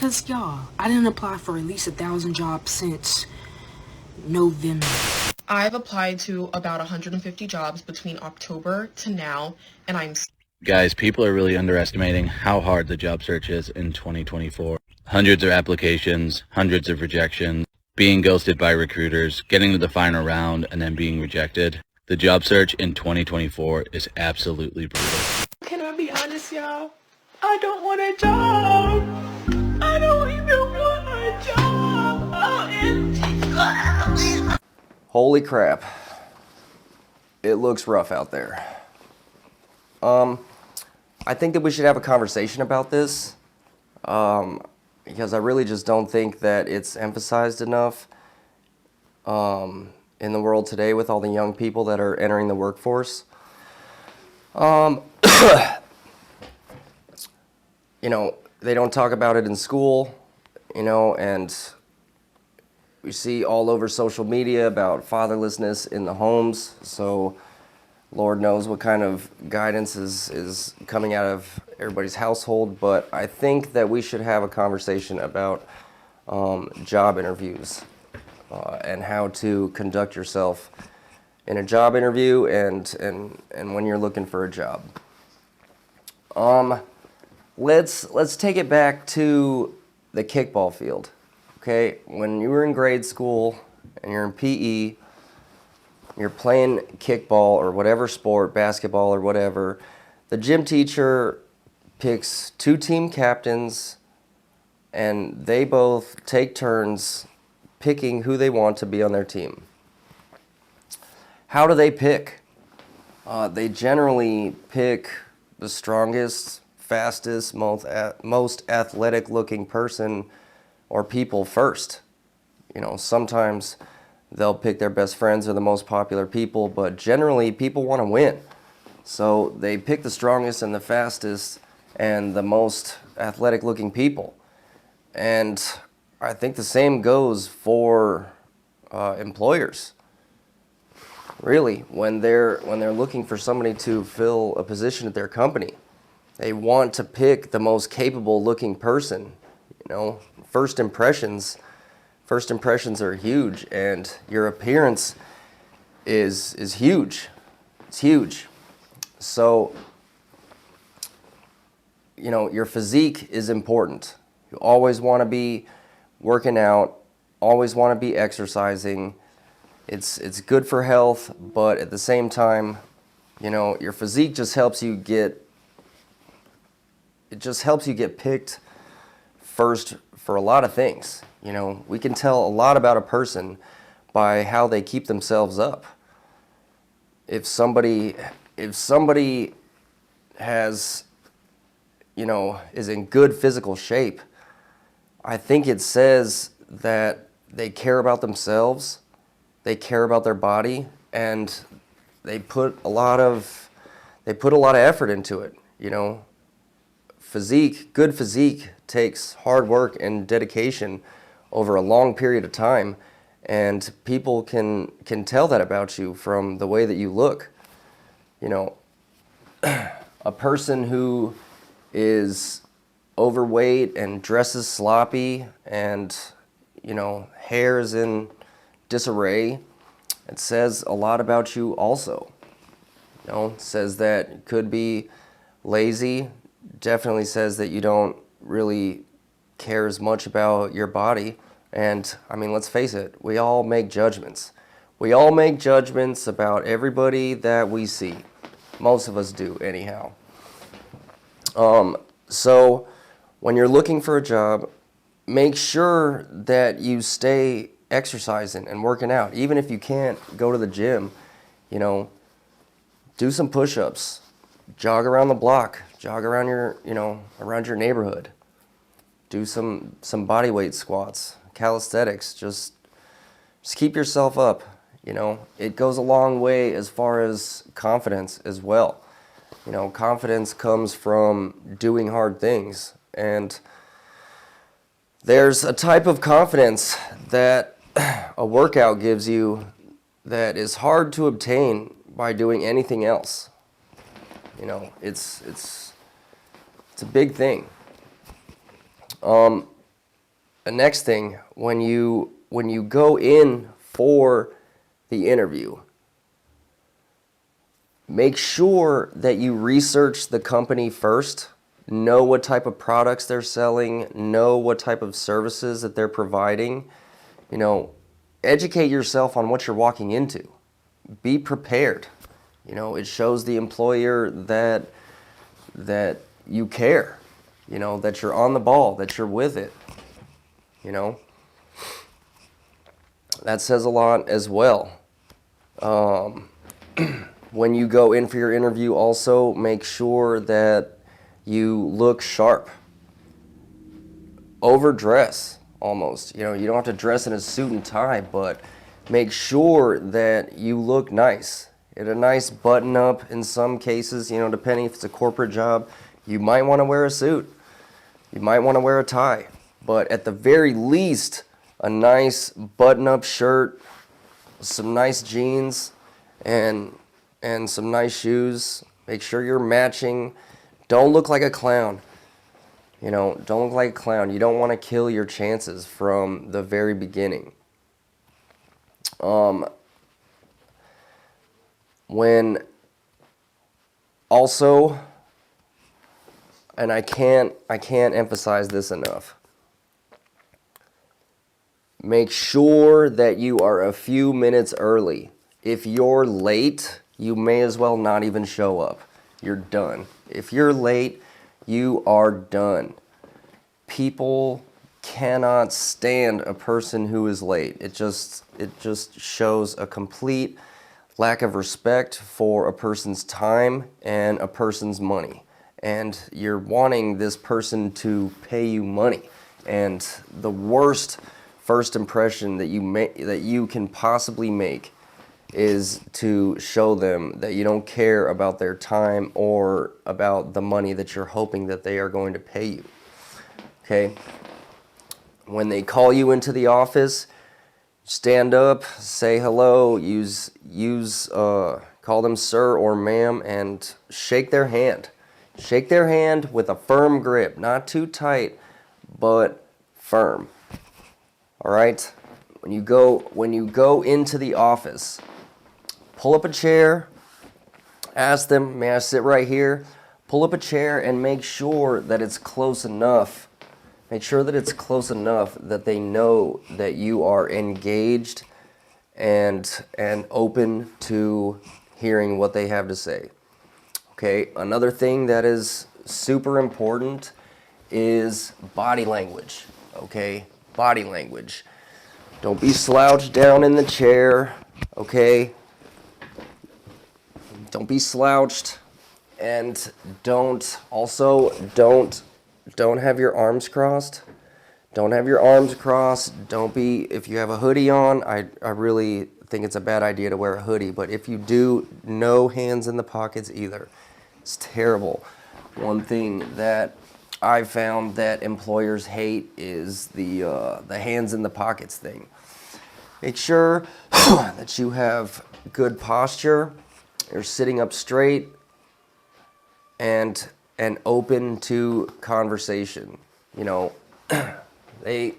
Cause y'all, I didn't apply for at least 1,000 jobs since November. I've applied to about 150 jobs between October to now, and Guys, people are really underestimating how hard the job search is in 2024. Hundreds of applications, hundreds of rejections, being ghosted by recruiters, getting to the final round, and then being rejected. The job search in 2024 is absolutely brutal. Can I be honest, y'all? I don't want a job. I don't even want a job. OMG. Holy crap. It looks rough out there. I think that we should have a conversation about this, because I really just don't think that it's emphasized enough in the world today with all the young people that are entering the workforce. You know, they don't talk about it in school, you know, and we see all over social media about fatherlessness in the homes, so Lord knows what kind of guidance is coming out of everybody's household, but I think that we should have a conversation about job interviews and how to conduct yourself in a job interview and when you're looking for a job. Let's take it back to the kickball field. Okay, when you were in grade school and you're in PE, you're playing kickball or whatever sport, basketball or whatever, the gym teacher picks two team captains and they both take turns picking who they want to be on their team. How do they pick? They generally pick the strongest, fastest, most athletic looking person or people first. You know, sometimes they'll pick their best friends or the most popular people, but generally people want to win. So they pick the strongest and the fastest and the most athletic looking people. And I think the same goes for employers. Really, when they're looking for somebody to fill a position at their company, they want to pick the most capable looking person. You know, first impressions are huge, and your appearance is huge. It's huge. So, you know, your physique is important. You always want to be working out, always want to be exercising. It's good for health, but at the same time, you know, your physique just helps you get picked first for a lot of things. You know, we can tell a lot about a person by how they keep themselves up. If somebody has, you know, is in good physical shape, I think it says that they care about themselves, they care about their body, and they put a lot of effort into it. You know, good physique takes hard work and dedication over a long period of time, and people can tell that about you from the way that you look. You know, a person who is overweight and dresses sloppy and, you know, hair is in disarray, it says a lot about you also. You know, it says that you could be lazy, definitely says that you don't really care as much about your body. And I mean, let's face it, we all make judgments. We all make judgments about everybody that we see. Most of us do, anyhow. So when you're looking for a job, make sure that you stay exercising and working out. Even if you can't go to the gym, you know, do some push-ups, jog around the block, jog around around your neighborhood. Do some body weight squats, calisthenics, just keep yourself up, you know. It goes a long way as far as confidence as well. You know, confidence comes from doing hard things, and there's a type of confidence that a workout gives you that is hard to obtain by doing anything else. You know, it's a big thing. the next thing, when you go in for the interview, make sure that you research the company first, know what type of products they're selling, know what type of services that they're providing. You know, educate yourself on what you're walking into. Be prepared. You know, it shows the employer that you care, you know, that you're on the ball, that you're with it, you know. That says a lot as well. When you go in for your interview, also make sure that you look sharp. Overdress, almost. You know, you don't have to dress in a suit and tie, but make sure that you look nice. Get a nice button up in some cases, you know, depending if it's a corporate job. You might want to wear a suit. You might want to wear a tie. But at the very least, a nice button-up shirt, some nice jeans, and some nice shoes. Make sure you're matching. Don't look like a clown. You know, don't look like a clown. You don't want to kill your chances from the very beginning. When also, and I can't emphasize this enough, make sure that you are a few minutes early. If you're late, you may as well not even show up. You're done. If you're late, you are done. People cannot stand a person who is late. It just shows a complete lack of respect for a person's time and a person's money. And you're wanting this person to pay you money. And the worst first impression that you can possibly make is to show them that you don't care about their time or about the money that you're hoping that they are going to pay you. Okay? When they call you into the office, stand up, say hello, call them sir or ma'am, and shake their hand. Shake their hand with a firm grip, not too tight, but firm. All right? When you go into the office, pull up a chair, ask them, may I sit right here? Pull up a chair and make sure that it's close enough. Make sure that it's close enough that they know that you are engaged and open to hearing what they have to say. Okay, another thing that is super important is body language. Okay, body language. Don't be slouched down in the chair, okay? Don't be slouched, and don't have your arms crossed. Don't have your arms crossed. Don't be, if you have a hoodie on, I really think it's a bad idea to wear a hoodie, but if you do, no hands in the pockets either. It's terrible. One thing that I found that employers hate is the hands in the pockets thing. Make sure that you have good posture, you're sitting up straight, and open to conversation. You know, there's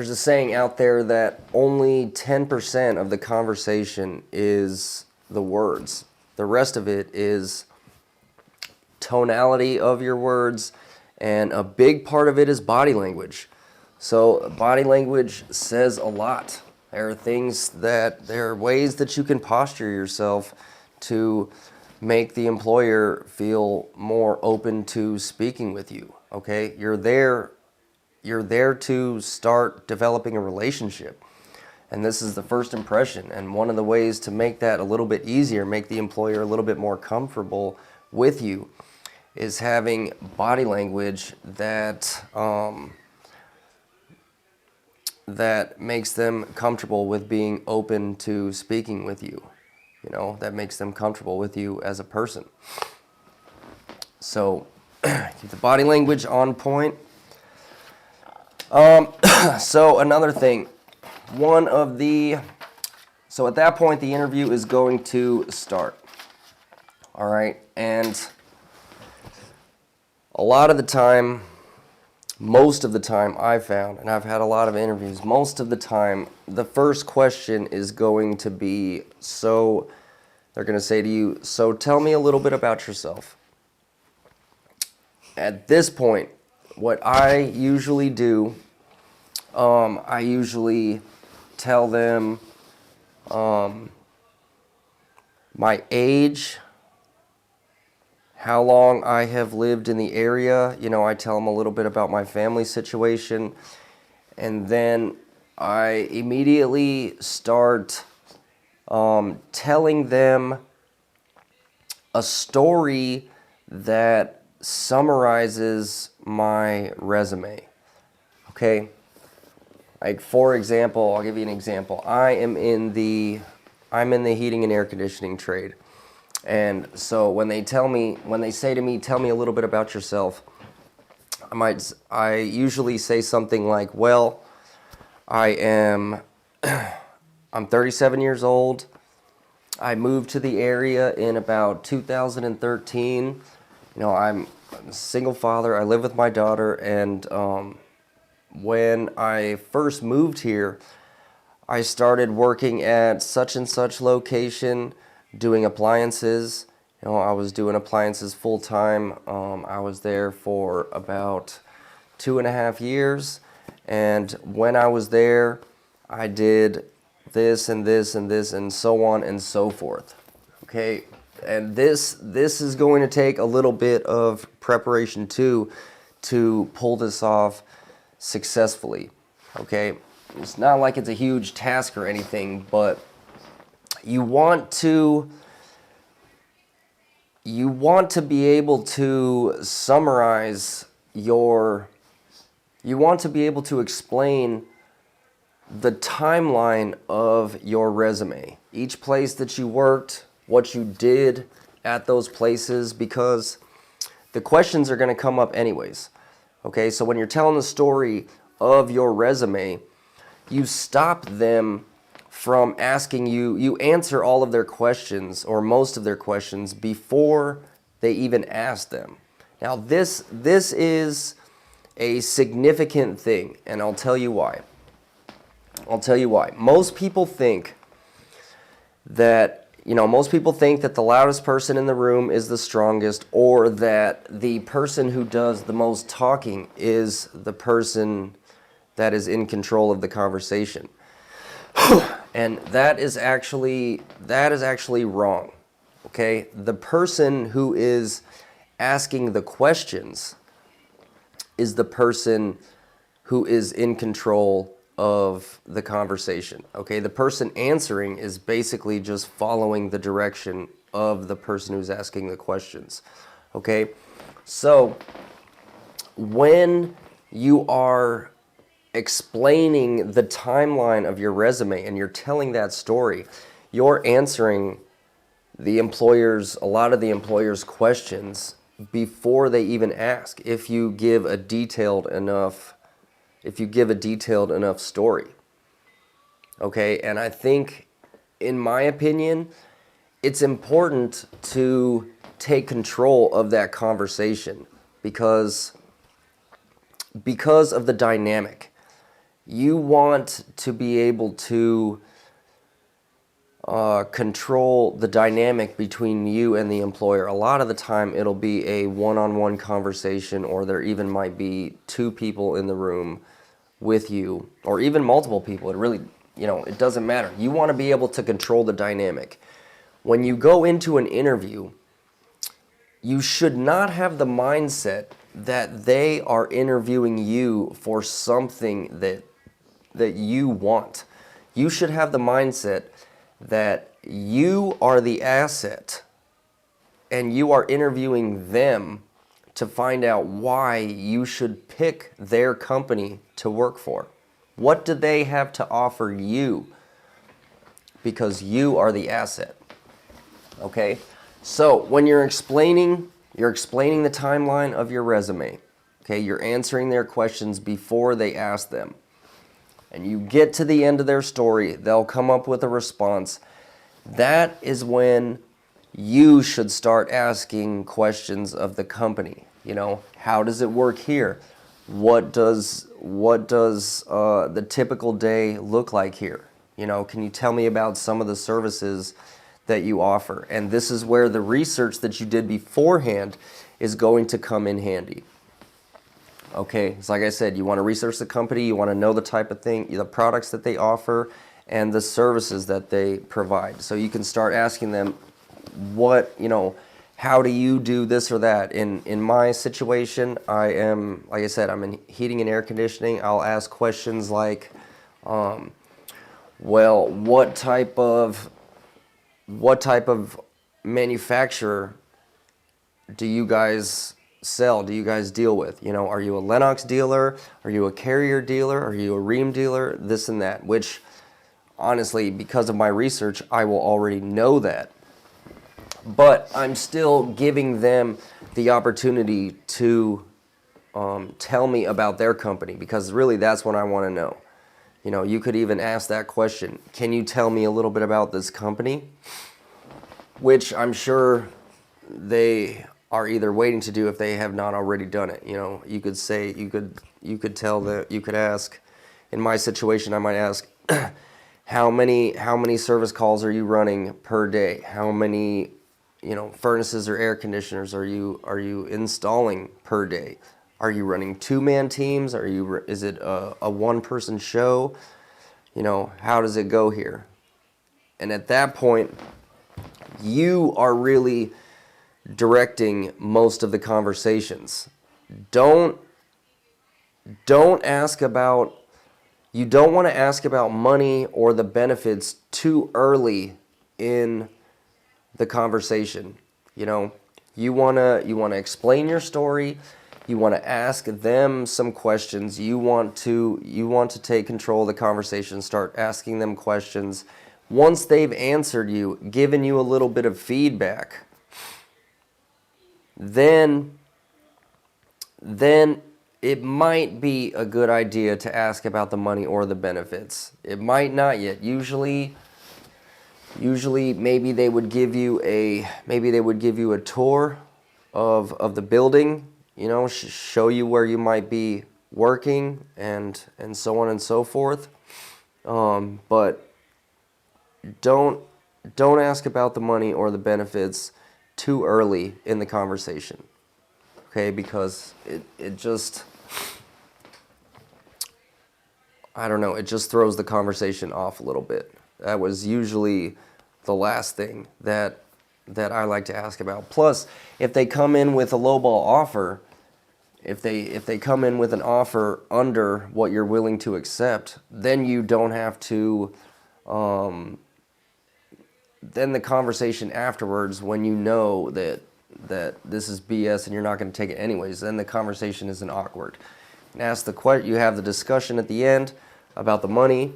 a saying out there that only 10% of the conversation is the words. The rest of it is tonality of your words, and a big part of it is body language. So body language says a lot. There are ways that you can posture yourself to make the employer feel more open to speaking with you. Okay? You're there to start developing a relationship. And this is the first impression. And one of the ways to make that a little bit easier, make the employer a little bit more comfortable with you, is having body language that makes them comfortable with being open to speaking with you. You know, that makes them comfortable with you as a person. So keep the body language on point. So another thing, so at that point the interview is going to start. All right, and a lot of the time most of the time I found, and I've had a lot of interviews, most of the time the first question is going to be, they're going to say to you, so tell me a little bit about yourself. At this point, what I usually do, I usually tell them my age, how long I have lived in the area. You know, I tell them a little bit about my family situation, and then I immediately start telling them a story that summarizes my resume. Okay? Like, for example, I'll give you an example. I'm in the heating and air conditioning trade. And so when they say to me, tell me a little bit about yourself, I usually say something like, well, I'm 37 years old. I moved to the area in about 2013. You know, I'm a single father. I live with my daughter, and when I first moved here, I started working at such and such location, doing appliances. You know, I was doing appliances full time. I was there for about 2.5 years, and when I was there, I did this and this and this and so on and so forth. Okay, and this is going to take a little bit of preparation too, to pull this off successfully. Okay, it's not like it's a huge task or anything, but you want to be able to summarize you want to be able to explain the timeline of your resume, each place that you worked, what you did at those places, because the questions are going to come up anyways. Okay, so when you're telling the story of your resume, you stop them from asking you, you answer all of their questions or most of their questions before they even ask them. Now this is a significant thing, and I'll tell you why. Most people think that the loudest person in the room is the strongest, or that the person who does the most talking is the person that is in control of the conversation. And that is actually wrong. Okay? The person who is asking the questions is the person who is in control of the conversation. Okay? The person answering is basically just following the direction of the person who's asking the questions. Okay? So when you are explaining the timeline of your resume and you're telling that story, you're answering a lot of the employer's questions before they even ask, if you give a detailed enough story. Okay, and I think, in my opinion, it's important to take control of that conversation because of the dynamic. You want to be able to control the dynamic between you and the employer. A lot of the time it'll be a one-on-one conversation, or there even might be two people in the room with you, or even multiple people. It really, it doesn't matter. You want to be able to control the dynamic. When you go into an interview, you should not have the mindset that they are interviewing you for something that you want. You should have the mindset that you are the asset and you are interviewing them to find out why you should pick their company to work for. What do they have to offer you? Because you are the asset. Okay? So when you're explaining the timeline of your resume. Okay? You're answering their questions before they ask them. And you get to the end of their story, they'll come up with a response. That is when you should start asking questions of the company. How does it work here? what does the typical day look like here? You know, can you tell me about some of the services that you offer? And this is where the research that you did beforehand is going to come in handy. Okay, it's like I said, you want to research the company, you want to know the type of thing, the products that they offer, and the services that they provide. So you can start asking them, what, you know, how do you do this or that? In my situation, I am, like I said, I'm in heating and air conditioning. I'll ask questions like, well, what type of manufacturer do you guys sell? Do you guys deal with? You know, are you a Lennox dealer? Are you a Carrier dealer? Are you a Rheem dealer? This and that, which honestly, because of my research, I will already know that. But I'm still giving them the opportunity to tell me about their company, because really that's what I want to know. You know, you could even ask that question. Can you tell me a little bit about this company? Which I'm sure they are either waiting to do if they have not already done it. You know, you could say, you could tell that, you could ask, in my situation, I might ask, how many service calls are you running per day? How many, you know, furnaces or air conditioners are you installing per day? Are you running two-man teams? Is it a one-person show? You know, how does it go here? And at that point, you are really directing most of the conversations. You don't want to ask about money or the benefits too early in the conversation. You know, you want to explain your story. You want to ask them some questions. You want to take control of the conversation, start asking them questions. Once they've answered you, given you a little bit of feedback, then it might be a good idea to ask about the money or the benefits. It might not yet. Usually maybe they would give you a tour of the building, you know, show you where you might be working and so on and so forth. But don't ask about the money or the benefits too early in the conversation. Okay, because it just, I don't know, it just throws the conversation off a little bit. That was usually the last thing that I like to ask about. Plus, if they come in with a lowball offer, if they come in with an offer under what you're willing to accept, then you don't have to, then the conversation afterwards, when you know that this is BS and you're not going to take it anyways, then the conversation isn't awkward. And you have the discussion at the end about the money,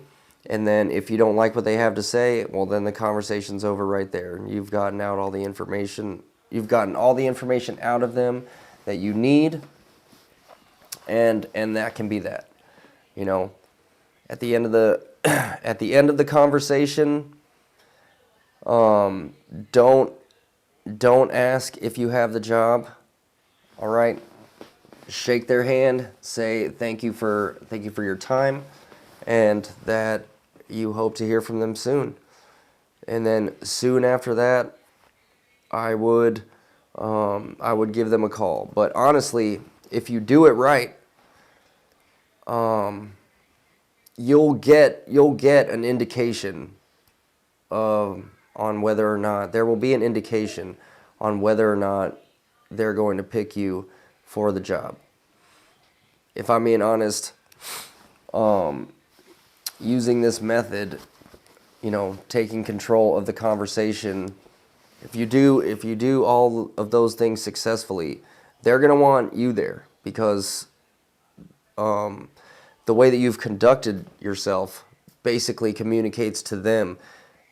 and then if you don't like what they have to say, well, then the conversation's over right there. You've gotten out all the information. You've gotten all the information out of them that you need, and that can be that. You know, at the end of the conversation, don't ask if you have the job. All right, shake their hand, say thank you for your time, and that you hope to hear from them soon. And then soon after that, I would give them a call. But honestly, if you do it right, you'll get an indication on whether or not there will be an indication on whether or not they're going to pick you for the job. If I'm being honest, using this method, you know, taking control of the conversation, if you do all of those things successfully, they're going to want you there, because the way that you've conducted yourself basically communicates to them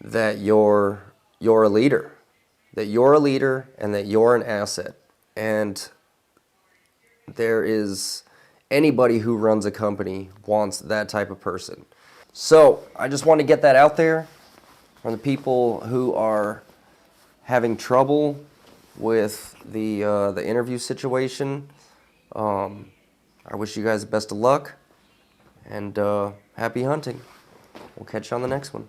that you're a leader, and that you're an asset. And there is anybody who runs a company wants that type of person. So I just want to get that out there for the people who are having trouble with the interview situation. I wish you guys the best of luck, and happy hunting. We'll catch you on the next one.